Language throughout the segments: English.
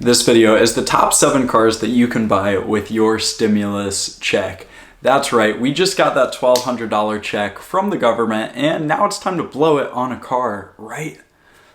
This video is the top 7 cars that you can buy with your stimulus check. That's right, we just got that $1,200 check from the government and now it's time to blow it on a car, right?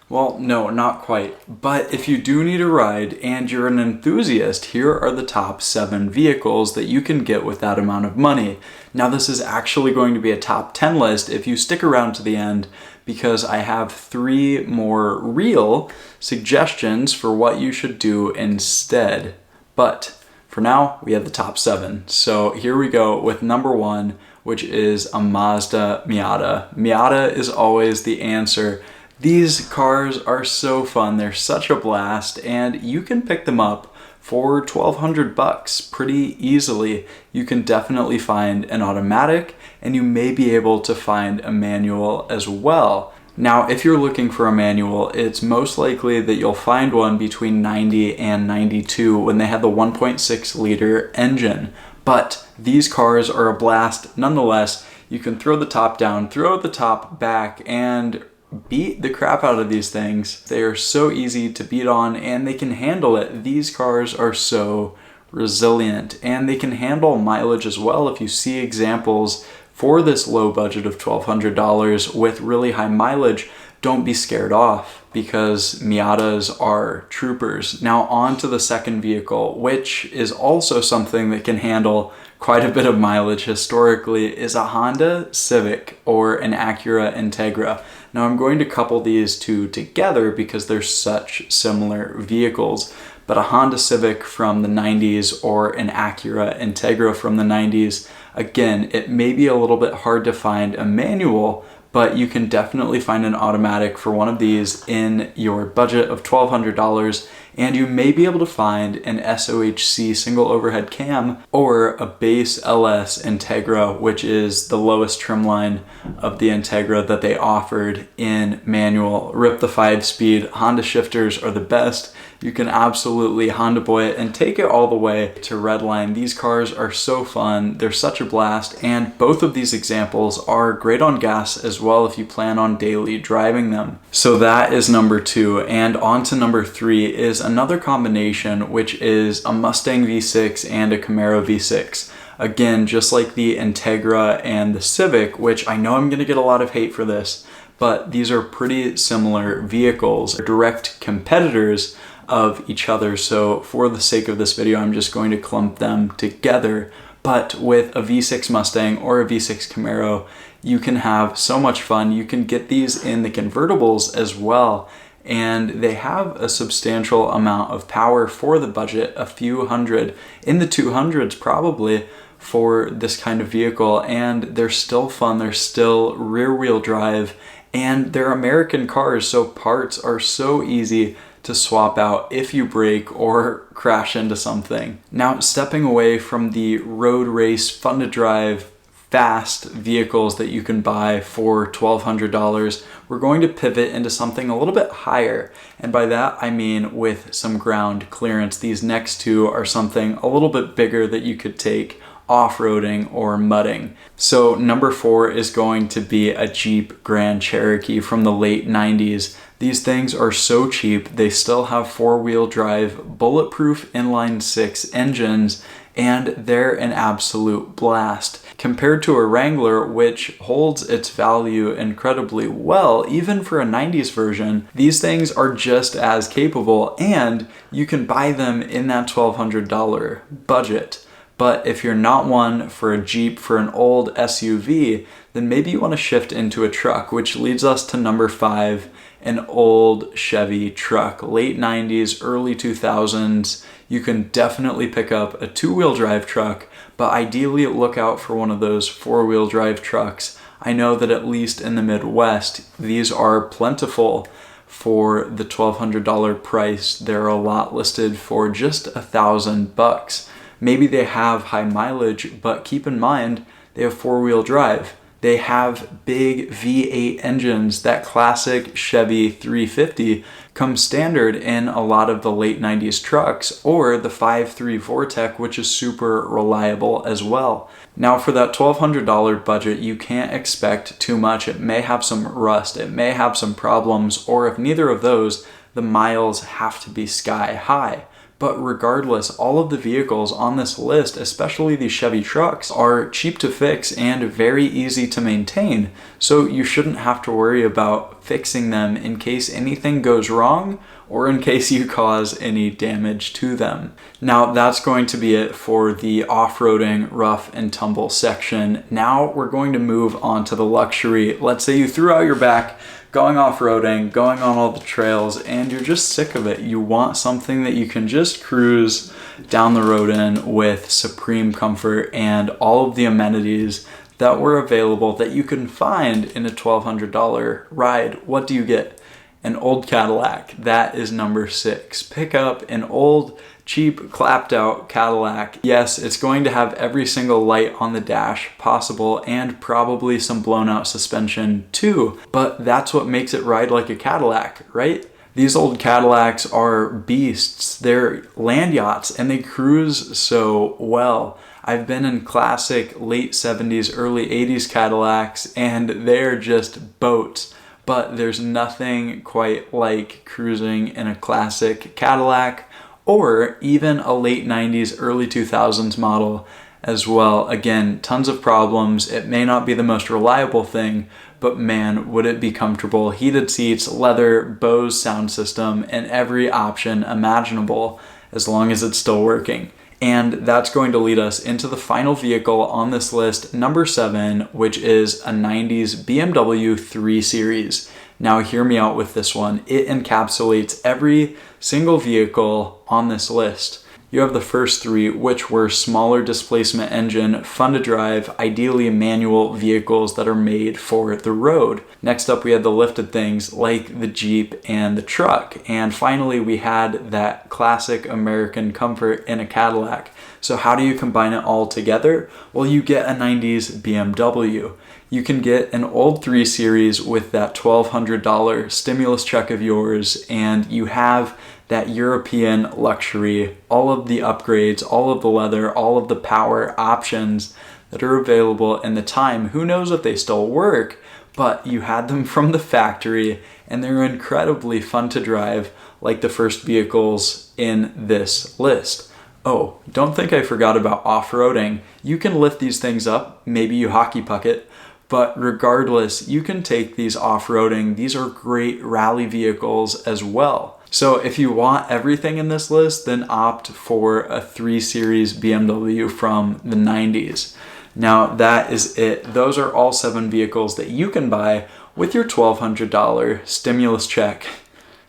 Well, no, not quite. But if you do need a ride and you're an enthusiast, here are the top 7 vehicles that you can get with that amount of money. Now this is actually going to be a top 10 list if you stick around to the end, because I have 3 more real suggestions for what you should do instead. But for now, we have the top 7. So here we go with number 1, which is a Mazda Miata. Miata is always the answer. These cars are so fun, they're such a blast, and you can pick them up for $1,200 pretty easily. You can definitely find an automatic, and you may be able to find a manual as well. Now, if you're looking for a manual, it's most likely that you'll find one between 90 and 92 when they have the 1.6 liter engine. But these cars are a blast nonetheless. You can throw the top down, throw the top back, and beat the crap out of these things. They are so easy to beat on and they can handle it. These cars are so resilient and they can handle mileage as well. If you see examples for this low budget of $1,200 with really high mileage, don't be scared off because Miatas are troopers. Now on to the second vehicle, which is also something that can handle quite a bit of mileage historically, is a Honda Civic or an Acura Integra. Now I'm going to couple these two together because they're such similar vehicles, but a Honda Civic from the 90s or an Acura Integra from the 90s, again, it may be a little bit hard to find a manual, but you can definitely find an automatic for one of these in your budget of $1,200, and you may be able to find an SOHC single overhead cam or a base LS Integra, which is the lowest trim line of the Integra that they offered in manual. Rip the 5-speed, Honda shifters are the best. You can absolutely Honda boy it and take it all the way to redline. These cars are so fun, they're such a blast, and both of these examples are great on gas as well if you plan on daily driving them. So that is number 2, and on to number 3 is another combination, which is a Mustang V6 and a Camaro V6. Again, just like the Integra and the Civic, which I know I'm going to get a lot of hate for this, but these are pretty similar vehicles, direct competitors of each other. So for the sake of this video, I'm just going to clump them together. But with a V6 Mustang or a V6 Camaro, you can have so much fun. You can get these in the convertibles as well, and they have a substantial amount of power for the budget, a few hundred, in the 200s probably, for this kind of vehicle, and they're still fun. They're still rear-wheel drive, and they're American cars, so parts are so easy to swap out if you break or crash into something. Now, stepping away from the road race, fun to drive, fast vehicles that you can buy for $1,200, we're going to pivot into something a little bit higher. And by that, I mean with some ground clearance. These next 2 are something a little bit bigger that you could take off-roading or mudding. So number 4 is going to be a Jeep Grand Cherokee from the late 90s. These things are so cheap, they still have 4-wheel drive, bulletproof inline 6 engines, and they're an absolute blast. Compared to a Wrangler, which holds its value incredibly well, even for a 90s version, these things are just as capable, and you can buy them in that $1,200 budget. But if you're not one for a Jeep, for an old SUV, then maybe you want to shift into a truck, which leads us to number 5, an old Chevy truck. Late 90s, early 2000s, you can definitely pick up a 2-wheel drive truck, but ideally look out for one of those 4-wheel drive trucks. I know that at least in the Midwest, these are plentiful for the $1,200 price. There are a lot listed for just $1,000. Maybe they have high mileage, but keep in mind, they have 4-wheel drive. They have big V8 engines. That classic Chevy 350 comes standard in a lot of the late 90s trucks, or the 5.3 Vortec, which is super reliable as well. Now for that $1,200 budget, you can't expect too much. It may have some rust, it may have some problems, or if neither of those, the miles have to be sky high. But regardless, all of the vehicles on this list, especially these Chevy trucks, are cheap to fix and very easy to maintain. So you shouldn't have to worry about fixing them in case anything goes wrong or in case you cause any damage to them. Now that's going to be it for the off-roading rough and tumble section. Now we're going to move on to the luxury. Let's say you threw out your back, going off-roading, going on all the trails, and you're just sick of it. You want something that you can just cruise down the road in with supreme comfort and all of the amenities that were available that you can find in a $1,200 ride. What do you get? An old Cadillac. That is number 6. Pick up an old, cheap, clapped out Cadillac. Yes, it's going to have every single light on the dash possible and probably some blown out suspension too, but that's what makes it ride like a Cadillac, right? These old Cadillacs are beasts. They're land yachts and they cruise so well. I've been in classic late 70s, early 80s Cadillacs and they're just boats. But there's nothing quite like cruising in a classic Cadillac or even a late 90s, early 2000s model as well. Again, tons of problems. It may not be the most reliable thing, but man, would it be comfortable. Heated seats, leather, Bose sound system, and every option imaginable as long as it's still working. And that's going to lead us into the final vehicle on this list, number 7, which is a 90s BMW 3 Series. Now hear me out with this one. It encapsulates every single vehicle on this list. You have the first 3, which were smaller displacement engine, fun to drive, ideally manual vehicles that are made for the road. Next up, we had the lifted things like the Jeep and the truck. And finally, we had that classic American comfort in a Cadillac. So how do you combine it all together? Well, you get a 90s BMW. You can get an old 3 Series with that $1,200 stimulus check of yours, and you have that European luxury, all of the upgrades, all of the leather, all of the power options that are available in the time. Who knows if they still work, but you had them from the factory and they're incredibly fun to drive, like the first vehicles in this list. Oh, don't think I forgot about off-roading. You can lift these things up, maybe you hockey puck it, but regardless, you can take these off-roading. These are great rally vehicles as well. So if you want everything in this list, then opt for a 3 Series BMW from the 90s. Now that is it. Those are all 7 vehicles that you can buy with your $1,200 stimulus check.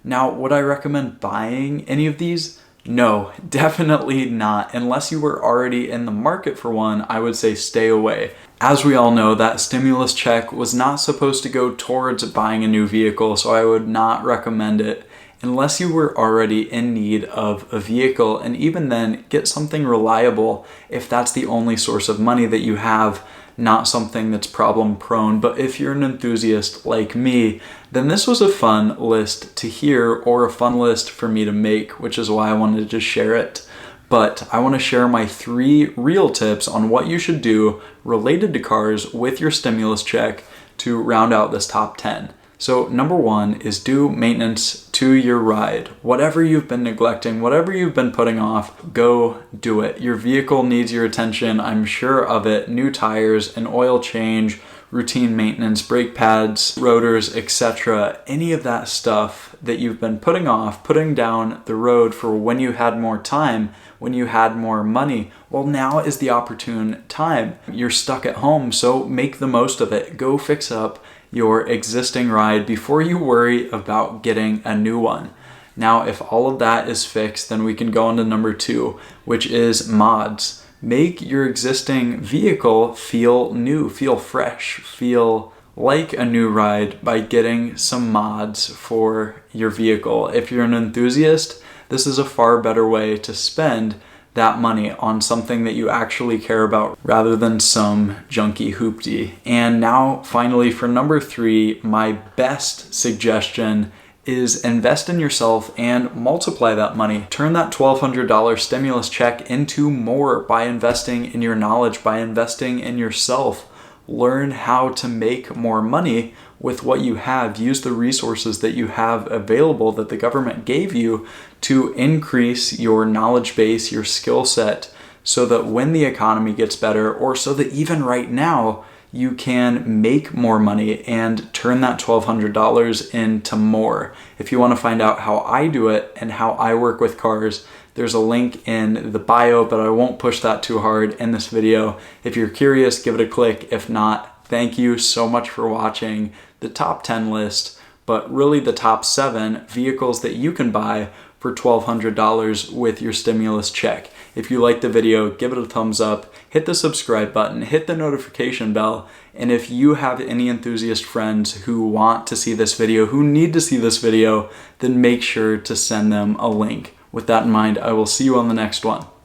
Now, would I recommend buying any of these? No, definitely not. Unless you were already in the market for one, I would say stay away. As we all know, that stimulus check was not supposed to go towards buying a new vehicle, so I would not recommend it unless you were already in need of a vehicle. And even then, get something reliable if that's the only source of money that you have, not something that's problem prone. But if you're an enthusiast like me, then this was a fun list to hear, or a fun list for me to make, which is why I wanted to share it. But I want to share my 3 real tips on what you should do related to cars with your stimulus check to round out this top 10. So number 1 is do maintenance to your ride. Whatever you've been neglecting, whatever you've been putting off, go do it. Your vehicle needs your attention, I'm sure of it. New tires, an oil change, routine maintenance, brake pads, rotors, etc. Any of that stuff that you've been putting off, putting down the road for when you had more time, when you had more money. Well, now is the opportune time. You're stuck at home, so make the most of it. Go fix up your existing ride before you worry about getting a new one. Now, if all of that is fixed, then we can go on to number 2, which is mods. Make your existing vehicle feel new, feel fresh, feel like a new ride by getting some mods for your vehicle. If you're an enthusiast, this is a far better way to spend that money on something that you actually care about rather than some junky hoopty. And now finally for number 3, my best suggestion is invest in yourself and multiply that money. Turn that $1,200 stimulus check into more by investing in your knowledge, by investing in yourself. learn how to make more money with what you have. Use the resources that you have available that the government gave you to increase your knowledge base, your skill set, so that when the economy gets better, or so that even right now, you can make more money and turn that $1,200 into more. If you want to find out how I do it and how I work with cars, there's a link in the bio, but I won't push that too hard in this video. If you're curious, give it a click. If not, thank you so much for watching the top 10 list, but really the top 7 vehicles that you can buy for $1,200 with your stimulus check. If you liked the video, give it a thumbs up, hit the subscribe button, hit the notification bell, and if you have any enthusiast friends who want to see this video, who need to see this video, then make sure to send them a link. With that in mind, I will see you on the next one.